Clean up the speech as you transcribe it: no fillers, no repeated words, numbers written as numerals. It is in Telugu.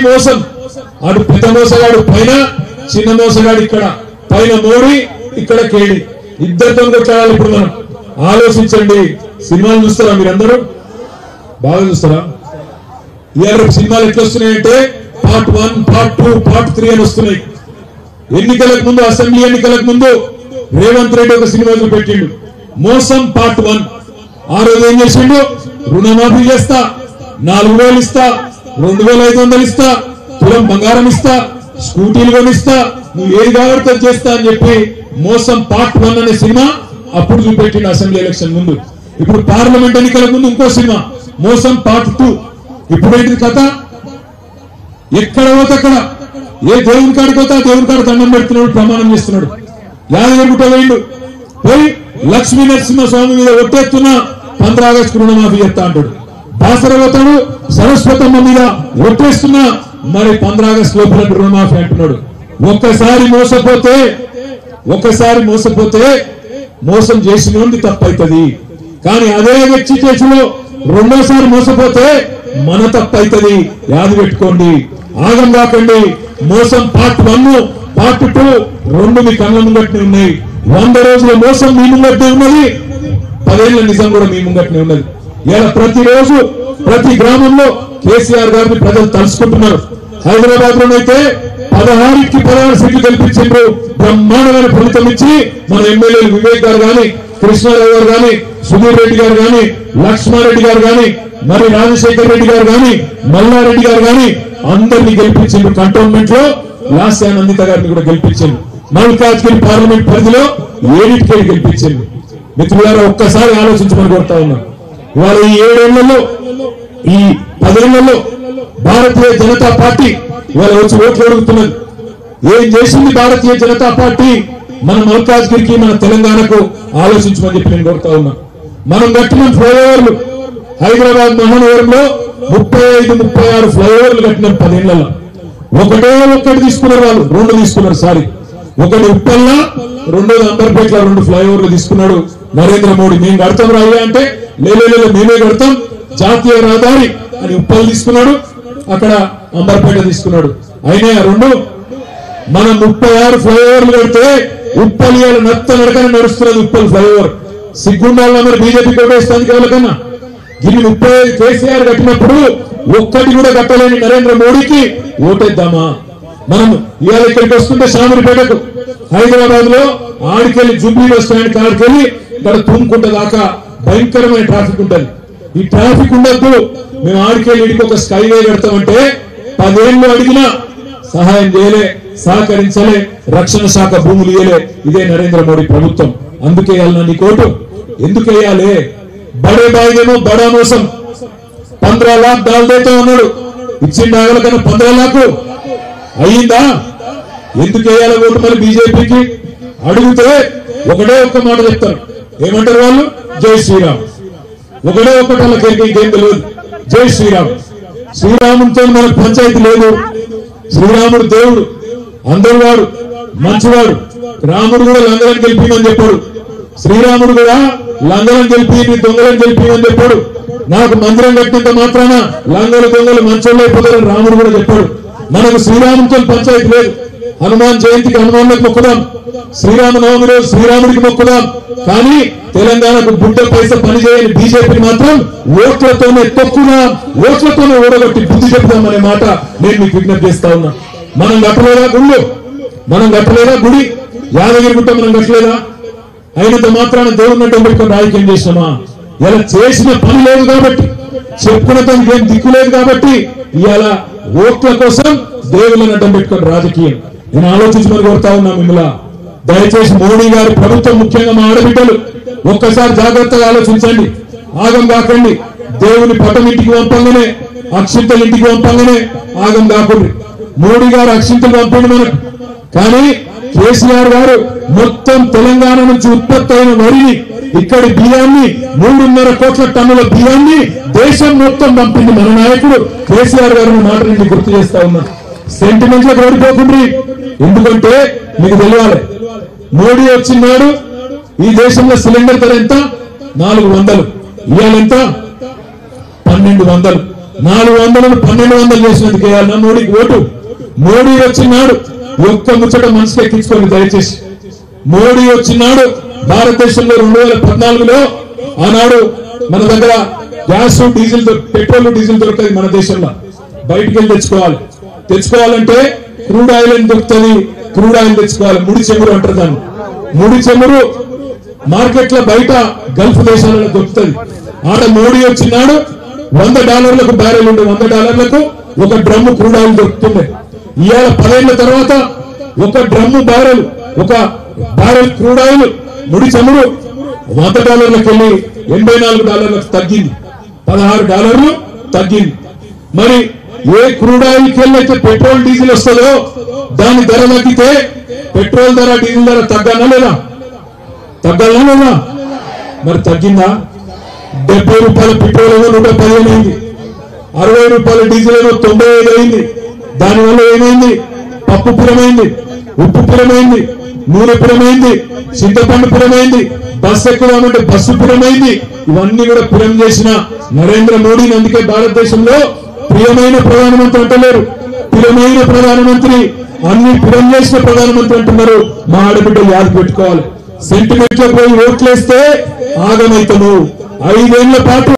మోసం అటు పెద్ద మోసగాడు పైన చిన్న మోసగాడు ఇక్కడ పైన మోడీ ఇక్కడ కేడి ఇద్దరితో కొట్లాడాలి ఇప్పుడు మనం ఆలోచించండి సినిమాలు చూస్తారా మీరందరూ బాగా చూస్తారా ఇవాళ సినిమాలు ఎట్లా వస్తున్నాయంటే పార్ట్ 1 పార్ట్ 2 పార్ట్ 3 అని వస్తున్నాయి ఎన్నికలకు ముందు అసెంబ్లీ ఎన్నికలకు ముందు రేవంత్ రెడ్డి ఒక సినిమా పెట్టిండు మోసం పార్ట్ 1 ఆ రోజు ఏం చేసిండు రుణమాఫీ చేస్తా 4000 ఇస్తా 2500 ఇస్తా తులం బంగారం ఇస్తా స్కూటీలు కొనిస్తా నువ్వు ఏది కావాలంటే చేస్తా అని చెప్పి మోసం పార్ట్ 1 అనే సినిమా అప్పుడు చూపెట్టిండు అసెంబ్లీ ఎలక్షన్ ముందు ఇప్పుడు పార్లమెంట్ ఎన్నికల ముందు ఇంకో సినిమా మోసం పార్ట్ 2 ఇప్పుడు ఏంటి కథ ఎక్కడ పోతే అక్కడ ఏ దేవుని కాడికి పోతే దేవుని కాడ దండం పెడుతున్నాడు ప్రమాణం చేస్తున్నాడు యాదగిరిగుట్ట వేయండు పోయి లక్ష్మీ నరసింహస్వామి మీద ఒట్టేస్తున్నా 15 ఆగస్టు రుణమాఫీ చేస్తా అంటాడు బాసర పోతాడు సరస్వతమ్మ మీద ఒట్టేస్తున్నా మరి 15 ఆగస్టు లోపల రుణమాఫీ అంటున్నాడు ఒక్కసారి మోసపోతే మోసం చేసినోంది తప్పైతుంది కానీ అదే వ్యక్తి చేతిలో రెండోసారి మోసపోతే మన తప్పైతుంది యాది పెట్టుకోండి ఆగం కాకండి మోసం పార్ట్ 1 పార్ట్ 2 రెండు మీ కళ్ళ ముంగట్నే ఉన్నాయి 100 రోజుల మోసం మీ ముంగట్నే ఉన్నది 10 ఏళ్ల నిజం కూడా మీ ముంగట్నే ఉన్నది ఇలా ప్రతిరోజు ప్రతి గ్రామంలో కేసీఆర్ గారిని ప్రజలు తలుసుకుంటున్నారు హైదరాబాద్ లోనైతే 16కి 16 సీట్లు గెలిపించారు బ్రహ్మాండమైన ఫలితం ఇచ్చి మన ఎమ్మెల్యేలు వివేక్ గారు గాని కృష్ణారావు గారు గాని సుధీర్ రెడ్డి గారు గాని లక్ష్మారెడ్డి గారు గాని మరి రాజశేఖర్ రెడ్డి గారు గాని మల్లారెడ్డి గారు గాని అందరినీ గెలిపించారు కంటోన్మెంట్ లో లాస్య నందిత గారిని కూడా గెలిపించారు మల్కాజ్గిరి పార్లమెంట్ పరిధిలో 7కి గెలిపించారు మిత్రులారా ఒక్కసారి ఆలోచించమని కోరుతా ఉన్నా ఇవాళ ఈ 7 ఏళ్లలో ఈ 10 ఏళ్లలో భారతీయ జనతా పార్టీ ఇవాళ వచ్చి ఓట్లు అడుగుతున్నది ఏం చేసింది భారతీయ జనతా పార్టీ మన మల్కాజ్గిరికి మన తెలంగాణకు ఆలోచించమని చెప్పి నేను కోరుతా ఉన్నా మనం కట్టిన ఫ్లైఓవర్లు హైదరాబాద్ మహానగరంలో 35-36 ఫ్లైఓవర్లు కట్టినారు 10 ఏళ్లలో ఒక్కటి తీసుకున్నారు వాళ్ళు 2 తీసుకున్నారు సారీ ఒకటి ఉప్పల్లా రెండోది అంబర్పేటలో 2 ఫ్లైఓవర్లు తీసుకున్నాడు నరేంద్ర మోడీ మేము కడతాం రాయ్యా అంటే లేదు మేమే కడతాం జాతీయ రహదారి అని ఉప్పల్ తీసుకున్నాడు అక్కడ అంబర్పేట తీసుకున్నాడు అయినా 2 మనం 36 ఫ్లైఓవర్లు కడితే ఉప్పల్ నత్త నడకనే నడుస్తున్నది ఉప్పల్ ఫ్లైఓవర్ సిగ్గుండాల మరి బీజేపీ కొట్టేస్తానికి ఎవరికన్నా దీన్ని 35 కేసీఆర్ కట్టినప్పుడు ఒక్కటి కూడా కట్టలేని నరేంద్ర మోడీకి ఓటేద్దామా మనం ఇవాళ ఇక్కడికి వస్తుంటే శామరిపేటకు హైదరాబాద్ లో ఆడికెళ్ళి జూబ్లీ బస్ స్టాండ్ కాడికెళ్ళి ఇక్కడ తుమ్ముకుంట దాకా భయంకరమైన ట్రాఫిక్ ఉంటది ఈ ట్రాఫిక్ ఉండద్దు మేము ఆడికెళ్ళి ఇడికి ఒక స్కైవే కడతామంటే 10 ఏళ్ళు అడిగినా సహాయం చేయలే సహకరించలే రక్షణ శాఖ భూములు ఇయ్యలే ఇదే నరేంద్ర మోడీ ప్రభుత్వం అందుకే వేయాలన్నా నీ కోటు ఎందుకు వేయాలి బడే బాయిదేమో బడా మోసం 15 लाख डाल देता ఉన్నాడు ఇచ్చింది ఆగల కన్నా 15 लाख అయ్యిందా ఎందుకు వేయాలి ఓటు మరి బీజేపీకి అడిగితే ఒకటే ఒక్క మాట చెప్తారు ఏమంటారు వాళ్ళు జై శ్రీరామ్ ఒకటే ఒక్కటి వాళ్ళకి ఇంకేం తెలియదు జై శ్రీరామ్ శ్రీరాముడితో మనకు పంచాయతీ లేదు శ్రీరాముడు దేవుడు అందరు వాడు మంచివాడు రాముడు కూడా లంగలను గెలిపిమని చెప్పాడు శ్రీరాముడు కూడా లంగలను గెలిపి దొంగలను గెలిపిమని చెప్పాడు నాకు మందిరం కట్టినంత మాత్రాన లంగలు దొంగలు మంచోళ్ళు అయిపోతారని రాముడు కూడా చెప్పాడు మనకు శ్రీరాముడితో పంచాయతీ లేదు హనుమాన్ జయంతికి హనుమాన్లకు మొక్కుదాం శ్రీరామనవమి రోజు శ్రీరాముడికి మొక్కుదాం కానీ తెలంగాణకు గుడ్డ పైసా పనిచేయని బీజేపీ మాత్రం ఓట్లతోనే తొక్కుదాం ఓట్లతోనే ఓడగొట్టి బుద్ధి చెప్తాం అనే మాట నేను మీకు విజ్ఞప్తి చేస్తా ఉన్నా మనం కట్టలేదా గుడి యాదగిరిగుట్ట మనం కట్టలేదా అయినంత మాత్రాన దేవుడిని అడ్డం పెట్టుకొని రాజకీయం చేసినామా ఇలా చేసిన పని లేదు కాబట్టి చెప్పుకున్నతో ఏం దిక్కు లేదు కాబట్టి ఇవాళ ఓట్ల కోసం దేవుళ్ళని అడ్డం పెట్టుకొని రాజకీయం నేను ఆలోచించమని కోరుతా ఉన్నా మిమ్మల్ని దయచేసి మోడీ గారి ప్రభుత్వం ముఖ్యంగా మా ఆడబిడ్డలు ఒక్కసారి జాగ్రత్తగా ఆలోచించండి ఆగం కాకండి దేవుని పటం ఇంటికి పంపంగానే అక్షింతలు ఇంటికి పంపంగానే ఆగం కాకండి మోడీ గారు అక్షింతలు పంపండి మనకు కానీ కేసీఆర్ గారు మొత్తం తెలంగాణ నుంచి ఉత్పత్తి అయిన వరిని ఇక్కడి బియ్యాన్ని 3.5 కోట్ల టన్నుల బియ్యాన్ని దేశం మొత్తం పంపింది మన నాయకుడు కేసీఆర్ గారు మాట నుంచి గుర్తు చేస్తా ఉన్నా సెంటిమెంట్ లో ఓడిపోతుంది ఎందుకంటే మీకు తెలియాలి మోడీ వచ్చినాడు ఈ దేశంలో సిలిండర్ ధర ఎంత 400 ఇవాళ ఎంత 1200 400 1200 చేసినందుకు వేయాలన్నా మోడీకి ఓటు. మోడీ వచ్చినాడు ఒక్క ముచ్చట మనసుకి ఎక్కించుకోండి దయచేసి. మోడీ వచ్చినాడు భారతదేశంలో 2014లో ఆనాడు మన దగ్గర గ్యాస్ డీజిల్ పెట్రోల్ డీజిల్ దొరకదు మన దేశంలో, బయటికి వెళ్ళి తెచ్చుకోవాలంటే క్రూడ్ ఆయిల్ అని దొరుకుతుంది. క్రూడ్ ఆయిల్ తెచ్చుకోవాలి, ముడి చెమురు అంటారు దాన్ని. ముడి చెమురు మార్కెట్ లో బయట గల్ఫ్ దేశాలలో దొరుకుతుంది. ఆడ మోడీ వచ్చినాడు $100 బ్యారెల్ ఉండే, $100 ఒక డ్రమ్ము క్రూడ్ ఆయిల్ దొరుకుతుండే. ఇవాళ 10 ఏళ్ల తర్వాత ఒక డ్రమ్ము బ్యారెల్, ఒక బ్యారెల్ క్రూడ్ ఆయిల్ ముడి చమురు $100 వెళ్ళి $84 తగ్గింది, $16 తగ్గింది. మరి ఏ క్రూడ్ ఆయిల్ కెళ్ళి అయితే పెట్రోల్ డీజిల్ వస్తుందో దాని ధర తగ్గితే పెట్రోల్ ధర డీజిల్ ధర తగ్గాలా లేదా? మరి తగ్గిందా? 70 రూపాయల పెట్రోల్ ఏమో 115 అయింది, 60 రూపాయల డీజిల్ ఏమో 95 అయింది. దానివల్ల ఏమైంది? పప్పు పురమైంది, ఉప్పు పురమైంది, నూనె పురమైంది, చింతపండు పురమైంది, బస్సు ఎక్కుదామంటే బస్సు పురమైంది. ఇవన్నీ కూడా పురం చేసిన నరేంద్ర మోడీని అందుకే భారతదేశంలో ప్రియమైన ప్రధానమంత్రి అంటలేరు, ప్రియమైన ప్రధానమంత్రి, అన్ని పురం చేసిన ప్రధానమంత్రి అంటున్నారు. మా ఆడబిడ్డలు యాద పెట్టుకోవాలి. సెంటిమెంట్ లో పోయి ఓట్లేస్తే ఆగమైతము. 5 ఏళ్ల పాటు